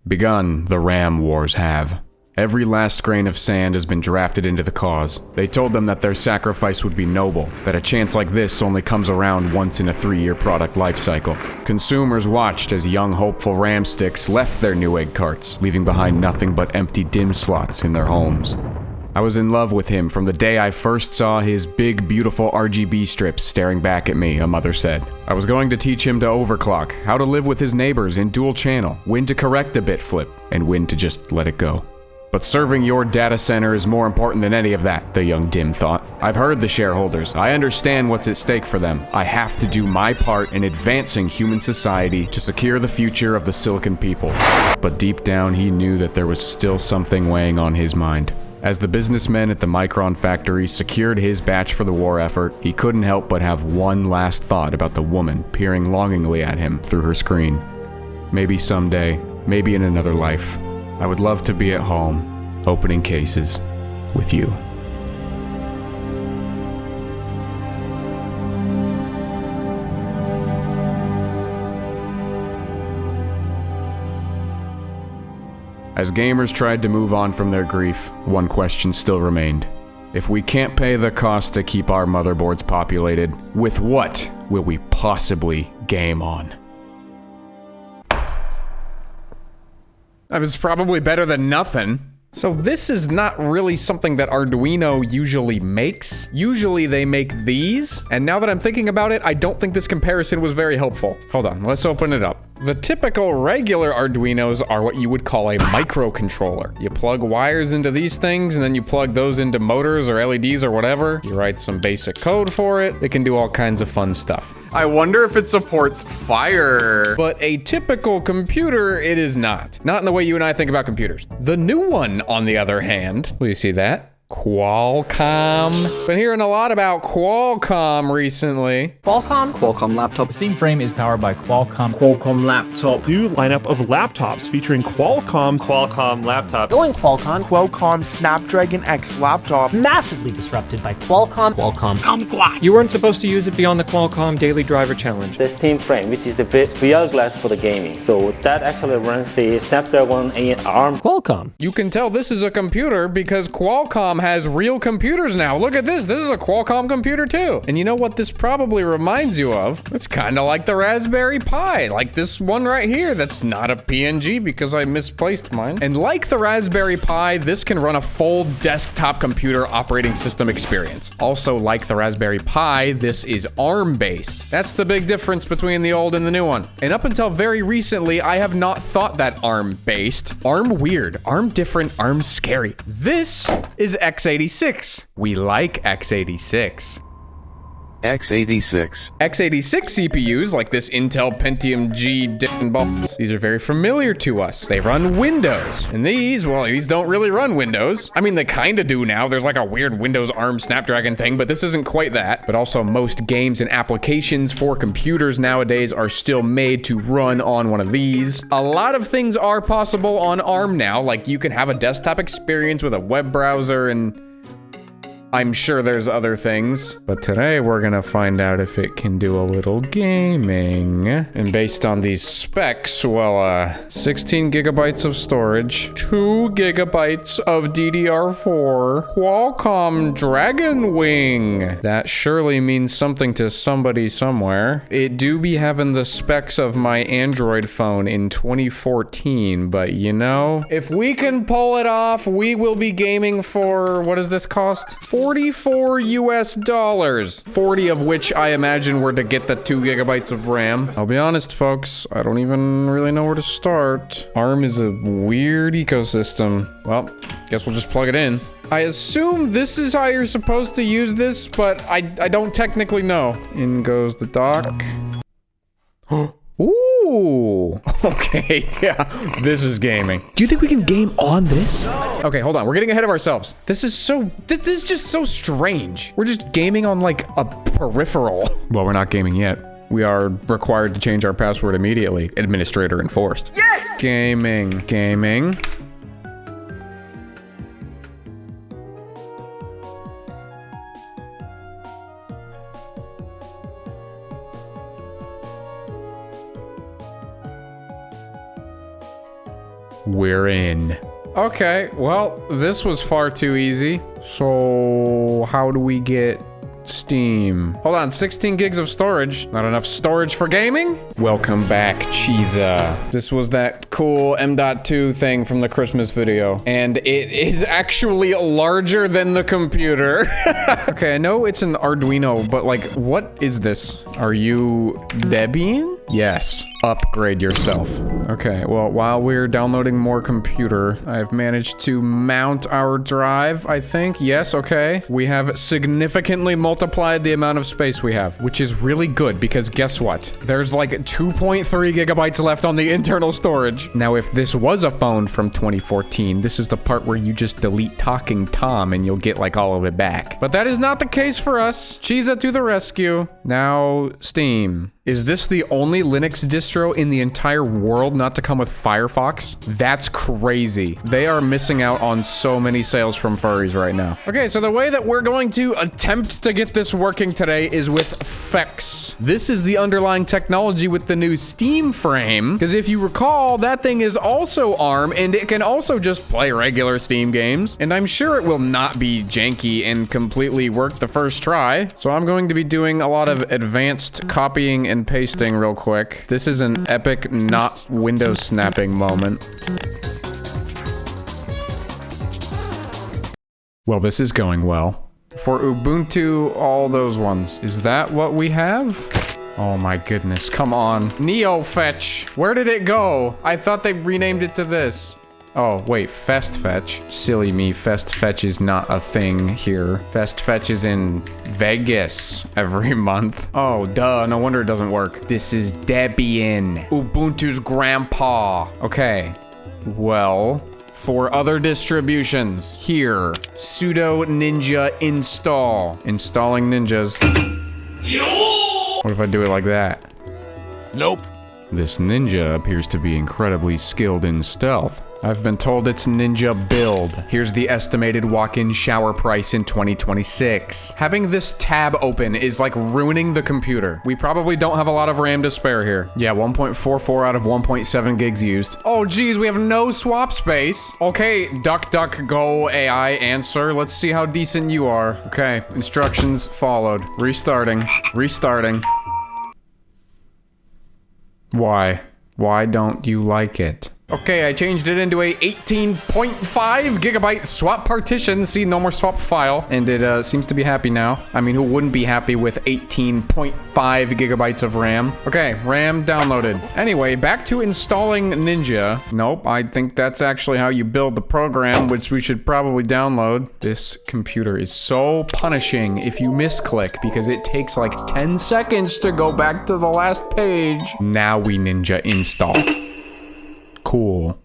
Begun, the Ram Wars have. Every last grain of sand has been drafted into the cause. They told them that their sacrifice would be noble, that a chance like this only comes around once in a 3-year product life cycle. Consumers watched as young hopeful Ram sticks left their Newegg carts, leaving behind nothing but empty DIMM slots in their homes. I was in love with him from the day I first saw his big, beautiful RGB strips staring back at me, a mother said. I was going to teach him to overclock, how to live with his neighbors in dual channel, when to correct a bit flip, and when to just let it go. But serving your data center is more important than any of that, the young DIMM thought. I've heard the shareholders. I understand what's at stake for them. I have to do my part in advancing human society to secure the future of the Silicon people. But deep down, he knew that there was still something weighing on his mind. As the businessmen at the Micron factory secured his batch for the war effort, he couldn't help but have one last thought about the woman peering longingly at him through her screen. Maybe someday, maybe in another life, I would love to be at home, opening cases, with you. As gamers tried to move on from their grief, one question still remained. If we can't pay the cost to keep our motherboards populated, with what will we possibly game on? That was probably better than nothing. So this is not really something that Arduino usually makes. Usually they make these, and now that I'm thinking about it, I don't think this comparison was very helpful. Hold on, let's open it up. The typical regular Arduinos are what you would call a microcontroller. You plug wires into these things, and then you plug those into motors or LEDs or whatever. You write some basic code for it. It can do all kinds of fun stuff. I wonder if it supports fire. But a typical computer, it is not. Not in the way you and I think about computers. The new one, on the other hand, will you see that? Qualcomm. Been hearing a lot about Qualcomm recently. Qualcomm laptop. Steam Frame is powered by Qualcomm. Qualcomm laptop. New lineup of laptops featuring Qualcomm laptop. Going Qualcomm. Qualcomm Snapdragon X laptop. Massively disrupted by Qualcomm. You weren't supposed to use it beyond the Qualcomm Daily Driver Challenge. The Steam Frame, which is the VR glass for the gaming. So that actually runs the Snapdragon and ARM. Qualcomm. You can tell this is a computer because Qualcomm has real computers now. Look at this. This is a Qualcomm computer too. And you know what this probably reminds you of? It's kind of like the Raspberry Pi, like this one right here. That's not a PNG because I misplaced mine. And like the Raspberry Pi, this can run a full desktop computer operating system experience. Also, like the Raspberry Pi, this is ARM-based. That's the big difference between the old and the new one. And up until very recently, I have not thought that ARM-based. ARM weird, ARM different, ARM scary. This is x86. We like x86. x86. x86 CPUs, like this Intel Pentium G balls, these are very familiar to us. They run Windows. And these, well, these don't really run Windows. I mean, they kind of do now. There's like a weird Windows ARM Snapdragon thing, but this isn't quite that. But also, most games and applications for computers nowadays are still made to run on one of these. A lot of things are possible on ARM now, like you can have a desktop experience with a web browser, and I'm sure there's other things, but today we're gonna find out if it can do a little gaming. And based on these specs, well, 16 gigabytes of storage, 2 gigabytes of DDR4, Qualcomm Dragon Wing. That surely means something to somebody somewhere. It do be having the specs of my Android phone in 2014, but you know, if we can pull it off, we will be gaming for, what does this cost? $44 US, 40 of which I imagine were to get the 2 gigabytes of RAM. I'll be honest, folks, I don't even really know where to start. ARM is a weird ecosystem. Well, guess we'll just plug it in. I assume this is how you're supposed to use this, but I don't technically know. In goes the dock. Ooh, okay, yeah, this is gaming. Do you think we can game on this? Okay, hold on, we're getting ahead of ourselves. This is just so strange. We're just gaming on like a peripheral. Well, we're not gaming yet. We are required to change our password immediately. Administrator enforced. Yes! Gaming. We're in. Okay, well, this was far too easy. So, how do we get Steam? Hold on, 16 gigs of storage. Not enough storage for gaming? Welcome back, Cheesa. This was that cool M.2 thing from the Christmas video. And it is actually larger than the computer. Okay, I know it's an Arduino, but like, what is this? Are you Debian? Yes. Upgrade yourself. Okay, well, while we're downloading more computer, I've managed to mount our drive, I think. Yes, okay. We have significantly multiplied the amount of space we have, which is really good because guess what? There's like 2.3 gigabytes left on the internal storage. Now, if this was a phone from 2014, this is the part where you just delete Talking Tom and you'll get like all of it back. But that is not the case for us. Cheesa to the rescue. Now, Steam. Is this the only Linux distro in the entire world not to come with Firefox? That's crazy. They are missing out on so many sales from furries right now. Okay, so the way that we're going to attempt to get this working today is with FEX. This is the underlying technology with the new Steam frame, because if you recall, that thing is also ARM, and it can also just play regular Steam games, and I'm sure it will not be janky and completely work the first try. So I'm going to be doing a lot of advanced copying and pasting real quick. This is an epic not window snapping moment. Well, this is going well. For Ubuntu, all those ones. Is that what we have? Oh my goodness, come on. NeoFetch, where did it go? I thought they renamed it to this. Oh, wait, FestFetch. Silly me, FestFetch is not a thing here. FestFetch is in Vegas every month. Oh, duh, no wonder it doesn't work. This is Debian, Ubuntu's grandpa. Okay, well, for other distributions, here, sudo ninja install. Installing ninjas. What if I do it like that? Nope. This ninja appears to be incredibly skilled in stealth. I've been told it's ninja build. Here's the estimated walk-in shower price in 2026. Having this tab open is like ruining the computer. We probably don't have a lot of RAM to spare here. Yeah, 1.44 out of 1.7 gigs used. Oh geez, we have no swap space. Okay, DuckDuckGo AI answer. Let's see how decent you are. Okay, instructions followed. Restarting. Restarting. Why? Why don't you like it? Okay, I changed it into a 18.5 gigabyte swap partition. See, no more swap file. And it seems to be happy now. I mean, who wouldn't be happy with 18.5 gigabytes of RAM? Okay, RAM downloaded. Anyway, back to installing Ninja. Nope, I think that's actually how you build the program, which we should probably download. This computer is so punishing if you misclick because it takes like 10 seconds to go back to the last page. Now we Ninja install. Cool.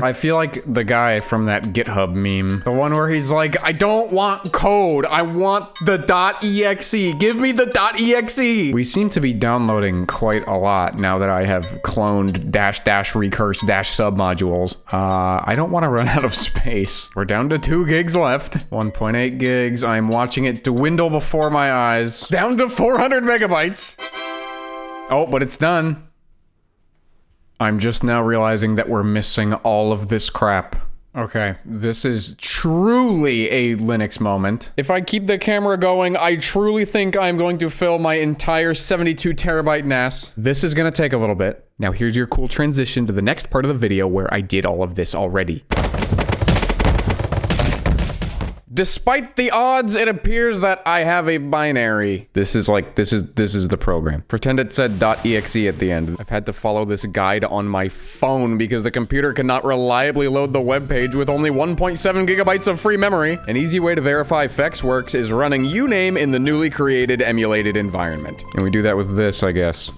I feel like the guy from that GitHub meme. The one where he's like, I don't want code. I want the .exe. Give me the .exe. We seem to be downloading quite a lot now that I have cloned --recurse submodules. I don't want to run out of space. We're down to 2 gigs left. 1.8 gigs. I'm watching it dwindle before my eyes. Down to 400 megabytes. Oh, but it's done. I'm just now realizing that we're missing all of this crap. Okay, this is truly a Linux moment. If I keep the camera going, I truly think I'm going to fill my entire 72 terabyte NAS. This is gonna take a little bit. Now here's your cool transition to the next part of the video where I did all of this already. Despite the odds, it appears that I have a binary. This is the program. Pretend it said .exe at the end. I've had to follow this guide on my phone because the computer cannot reliably load the web page with only 1.7 gigabytes of free memory. An easy way to verify FEX works is running uname in the newly created emulated environment. And we do that with this, I guess.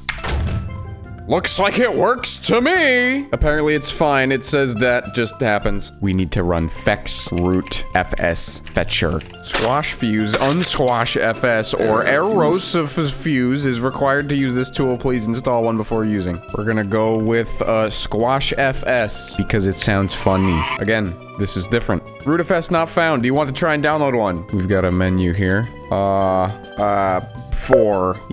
Looks like it works to me. Apparently it's fine. It says that just happens. We need to run fex root fs fetcher. Squash fuse unsquash fs or errors fuse is required to use this tool. Please install one before using. We're gonna go with squash fs because it sounds funny. Again, this is different. Rootfs not found. Do you want to try and download one? We've got a menu here. 4.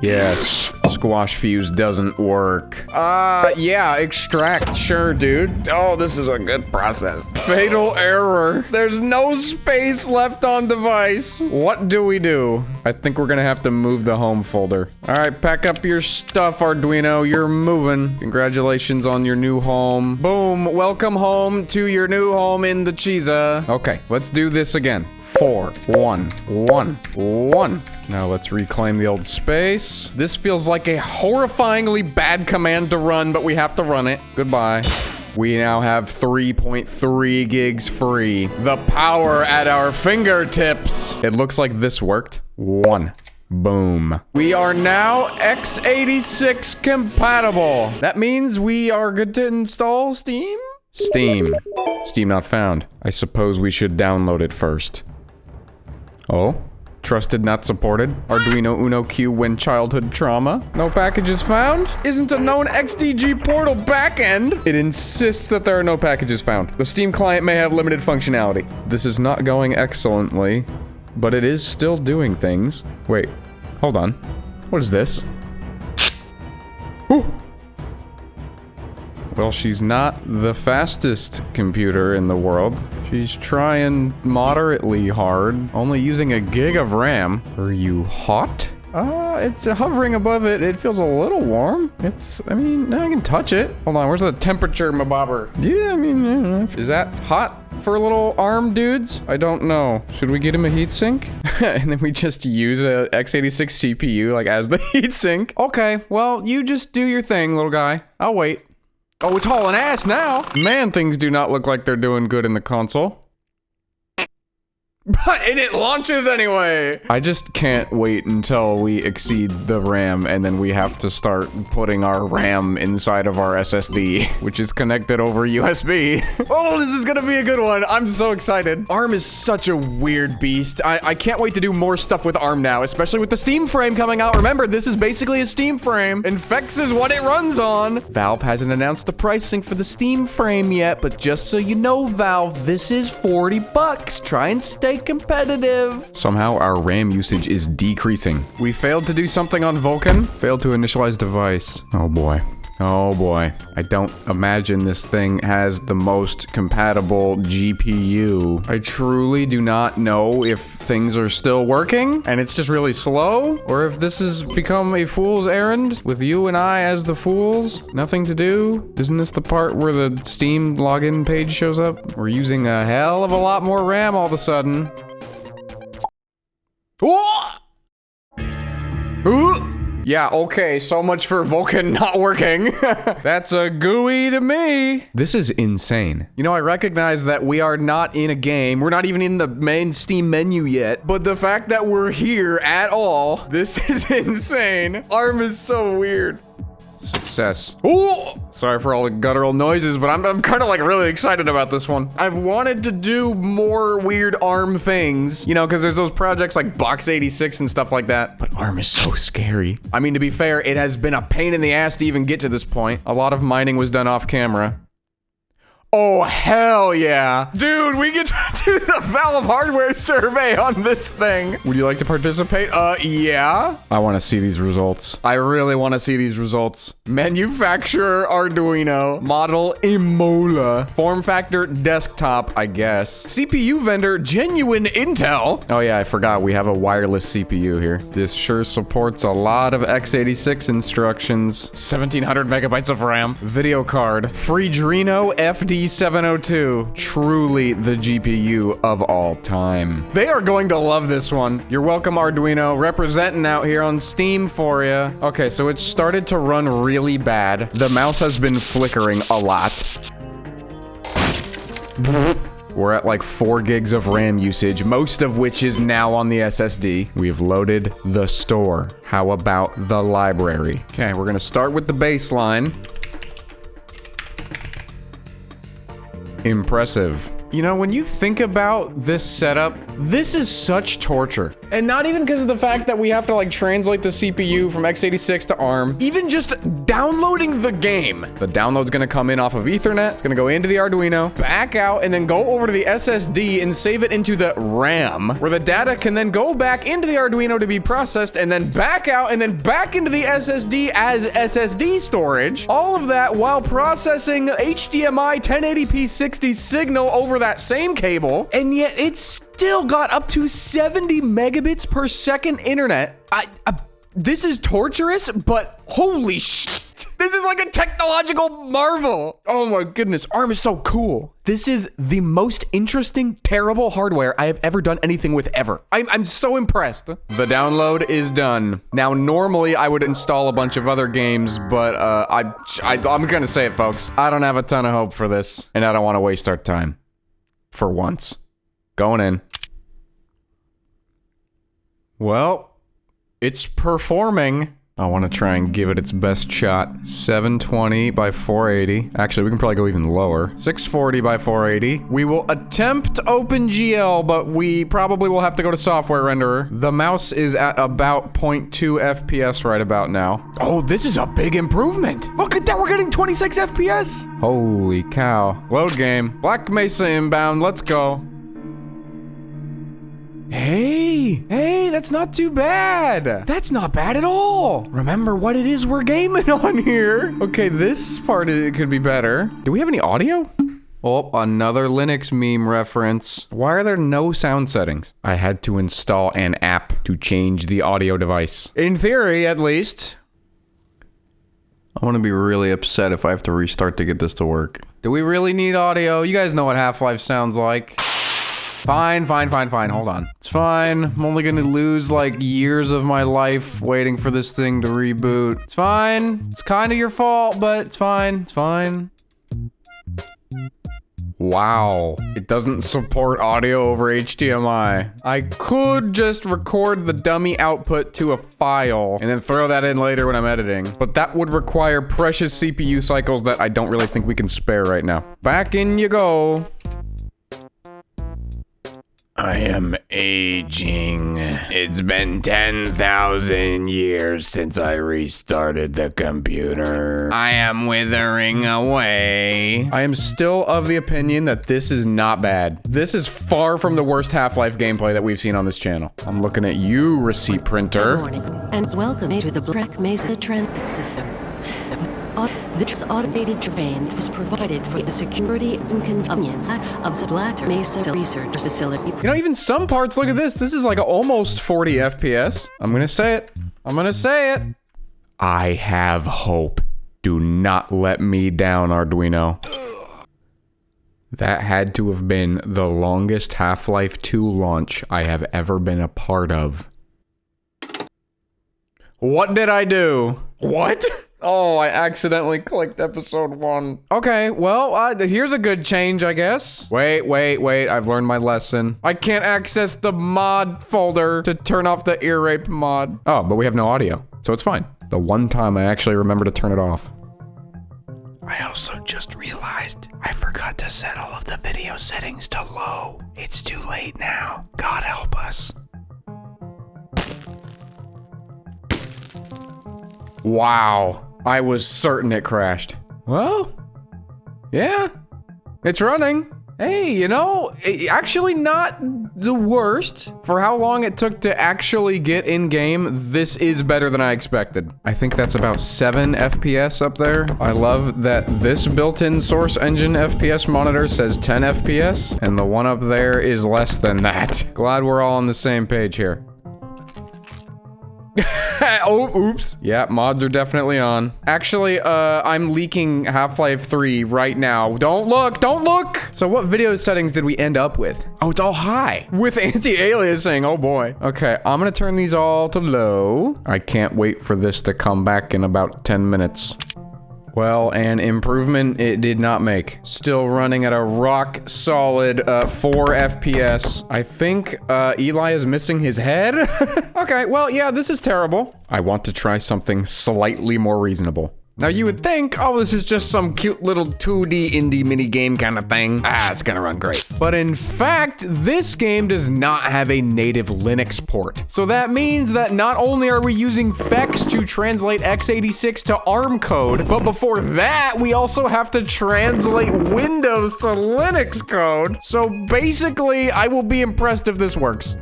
Yes. Squash fuse doesn't work. Yeah, extract, sure, dude. Oh, this is a good process. Fatal error. There's no space left on device. What do we do? I think we're gonna have to move the home folder. All right, pack up your stuff, Arduino. You're moving. Congratulations on your new home. Boom, welcome home to your new home in the Cheesa. Okay, let's do this again. 4, 1, 1, 1. Now let's reclaim the old space. This feels like a horrifyingly bad command to run, but we have to run it. Goodbye. We now have 3.3 gigs free. The power at our fingertips. It looks like this worked. 1. Boom. We are now x86 compatible. That means we are good to install Steam? Steam. Steam not found. I suppose we should download it first. Oh? Trusted not supported. Arduino Uno Q when childhood trauma. No packages found? Isn't a known XDG portal backend. It insists that there are no packages found. The Steam client may have limited functionality. This is not going excellently, but it is still doing things. Wait, hold on. What is this? Ooh. Well, she's not the fastest computer in the world. She's trying moderately hard, only using a gig of RAM. Are you hot? It's hovering above it. It feels a little warm. I mean, I can touch it. Hold on, where's the temperature, my bobber? Yeah, I mean, is that hot for little arm dudes? I don't know. Should we get him a heatsink? And then we just use a x86 CPU, like, as the heatsink? Okay, well, you just do your thing, little guy. I'll wait. Oh, it's hauling ass now! Man, things do not look like they're doing good in the console. And it launches anyway! I just can't wait until we exceed the RAM and then we have to start putting our RAM inside of our SSD, which is connected over USB. Oh, this is gonna be a good one. I'm so excited. ARM is such a weird beast. I can't wait to do more stuff with ARM now, especially with the Steam frame coming out. Remember, this is basically a Steam frame, and Fex is what it runs on. Valve hasn't announced the pricing for the Steam frame yet, but just so you know, Valve, this is $40. Try and stay competitive. Somehow our RAM usage is decreasing. We failed to do something on Vulkan. Failed to initialize device. Oh boy. Oh boy. I don't imagine this thing has the most compatible GPU. I truly do not know if things are still working and it's just really slow, or if this has become a fool's errand with you and I as the fools. Nothing to do. Isn't this the part where the Steam login page shows up? We're using a hell of a lot more RAM all of a sudden. Yeah, okay, so much for Vulkan not working. That's a GUI to me. This is insane. You know, I recognize that we are not in a game. We're not even in the main Steam menu yet. But the fact that we're here at all, this is insane. ARM is so weird. Success. Oh! Sorry for all the guttural noises, but I'm kind of like really excited about this one. I've wanted to do more weird ARM things, you know, because there's those projects like Box 86 and stuff like that. But ARM is so scary. I mean, to be fair, it has been a pain in the ass to even get to this point. A lot of mining was done off camera. Oh, hell yeah. Dude, we get to do the Valve hardware survey on this thing. Would you like to participate? Yeah. I want to see these results. I really want to see these results. Manufacturer Arduino. Model Imola. Form factor desktop, I guess. CPU vendor genuine Intel. Oh yeah, I forgot we have a wireless CPU here. This sure supports a lot of x86 instructions. 1700 megabytes of RAM. Video card. Freedrino FD702. Truly the GPU of all time. They are going to love this one. You're welcome, Arduino. Representing out here on Steam for you. Okay, so it started to run really bad. The mouse has been flickering a lot. We're at like 4 gigs of RAM usage, most of which is now on the SSD. We've loaded the store. How about the library? Okay, we're gonna start with the baseline. Impressive. You know, when you think about this setup, this is such torture. And not even because of the fact that we have to like translate the CPU from x86 to ARM, even just downloading the game. The download's gonna come in off of Ethernet, it's gonna go into the Arduino, back out, and then go over to the SSD and save it into the RAM, where the data can then go back into the Arduino to be processed, and then back out, and then back into the SSD as SSD storage. All of that while processing HDMI 1080p 60 signal over that same cable, and yet it's still got up to 70 megabits per second internet. This is torturous, but holy shit. This is like a technological marvel. Oh my goodness, ARM is so cool. This is the most interesting, terrible hardware I have ever done anything with ever. I'm so impressed. The download is done. Now, normally I would install a bunch of other games, but I'm gonna say it, folks. I don't have a ton of hope for this, and I don't want to waste our time. For once. Going in. Well, it's performing. I want to try and give it its best shot. 720 by 480. Actually, we can probably go even lower. 640 by 480. We will attempt OpenGL, but we probably will have to go to software renderer. The mouse is at about 0.2 FPS right about now. Oh, this is a big improvement. Look at that, we're getting 26 FPS. Holy cow. Load game. Black Mesa inbound, let's go. Hey, that's not too bad. That's not bad at all. Remember what it is we're gaming on here. Okay, this part, it could be better. Do we have any audio? Oh, another Linux meme reference. Why are there no sound settings? I had to install an app to change the audio device. In theory, at least. I want to be really upset if I have to restart to get this to work. Do we really need audio? You guys know what Half-Life sounds like. Fine, hold on. It's fine. I'm only gonna lose like years of my life waiting for this thing to reboot. It's fine. It's kind of your fault, but it's fine. It's fine. Wow. It doesn't support audio over HDMI. I could just record the dummy output to a file and then throw that in later when I'm editing, but that would require precious CPU cycles that I don't really think we can spare right now. Back in you go. I am aging. It's been 10,000 years since I restarted the computer. I am withering away. I am still of the opinion that this is not bad. This is far from the worst Half-Life gameplay that we've seen on this channel. I'm looking at you, receipt printer. Good morning, and welcome to the Black Mesa Transit System. This automated train is provided for the security and convenience of the Black Mesa Research Facility. You know, even some parts, look at this. This is like almost 40 FPS. I'm gonna say it. I'm gonna say it. I have hope. Do not let me down, Arduino. That had to have been the longest Half-Life 2 launch I have ever been a part of. What did I do? What? Oh, I accidentally clicked episode 1. Okay, well, here's a good change, I guess. Wait, I've learned my lesson. I can't access the mod folder to turn off the ear rape mod. Oh, but we have no audio, so it's fine. The one time I actually remember to turn it off. I also just realized I forgot to set all of the video settings to low. It's too late now. God help us. Wow. I was certain it crashed. Well, yeah, it's running. Hey, you know, actually not the worst. For how long it took to actually get in-game, this is better than I expected. I think that's about 7 FPS up there. I love that this built-in Source Engine FPS monitor says 10 FPS, and the one up there is less than that. Glad we're all on the same page here. Oh, oops. Yeah, mods are definitely on. Actually, I'm leaking Half-Life 3 right now. Don't look, don't look! So what video settings did we end up with? Oh, it's all high. With anti-aliasing, oh boy. Okay, I'm gonna turn these all to low. I can't wait for this to come back in about 10 minutes. Well, an improvement it did not make. Still running at a rock solid 4 FPS. I think Eli is missing his head. Okay, well, yeah, this is terrible. I want to try something slightly more reasonable. Now you would think, oh, this is just some cute little 2D indie mini game kind of thing. It's gonna run great. But in fact, this game does not have a native Linux port. So that means that not only are we using FEX to translate x86 to ARM code, but before that, we also have to translate Windows to Linux code. So basically, I will be impressed if this works.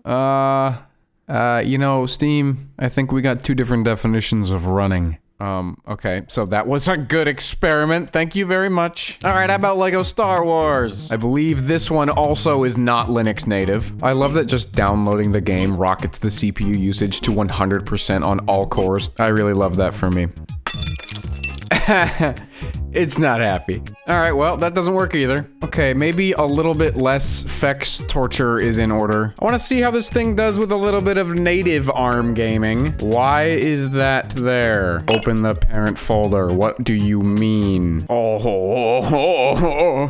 You know, Steam, I think we got two different definitions of running. Okay, so that was a good experiment. Thank you very much. All right, how about Lego Star Wars? I believe this one also is not Linux native. I love that just downloading the game rockets the CPU usage to 100% on all cores. I really love that for me. It's not happy. All right, well, that doesn't work either. Okay, maybe a little bit less FEX torture is in order. I want to see how this thing does with a little bit of native ARM gaming. Why is that there? Open the parent folder. What do you mean?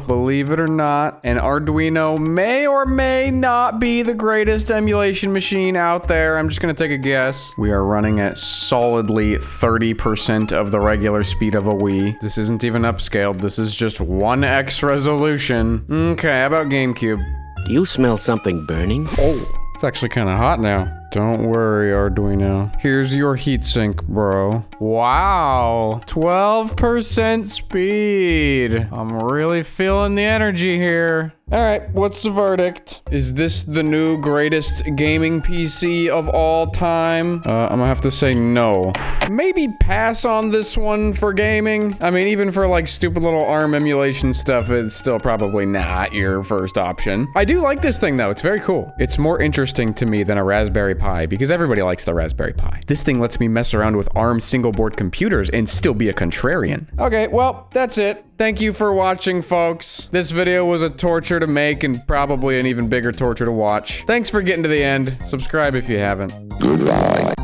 Believe it or not, an Arduino may or may not be the greatest emulation machine out there. I'm just gonna take a guess. We are running at solidly 30% of the regular speed of a Wii. This isn't even upscaled. This is just 1x resolution. Okay, how about GameCube? Do you smell something burning? Oh, it's actually kind of hot now. Don't worry, Arduino. Here's your heatsink, bro. Wow, 12% speed. I'm really feeling the energy here. All right, what's the verdict? Is this the new greatest gaming PC of all time? I'm gonna have to say no. Maybe pass on this one for gaming. I mean, even for like stupid little ARM emulation stuff, it's still probably not your first option. I do like this thing though, it's very cool. It's more interesting to me than a Raspberry Pi because everybody likes the Raspberry Pi. This thing lets me mess around with ARM single board computers and still be a contrarian. Okay, well, that's it. Thank you for watching, folks. This video was a torture to make and probably an even bigger torture to watch. Thanks for getting to the end. Subscribe if you haven't. Goodbye.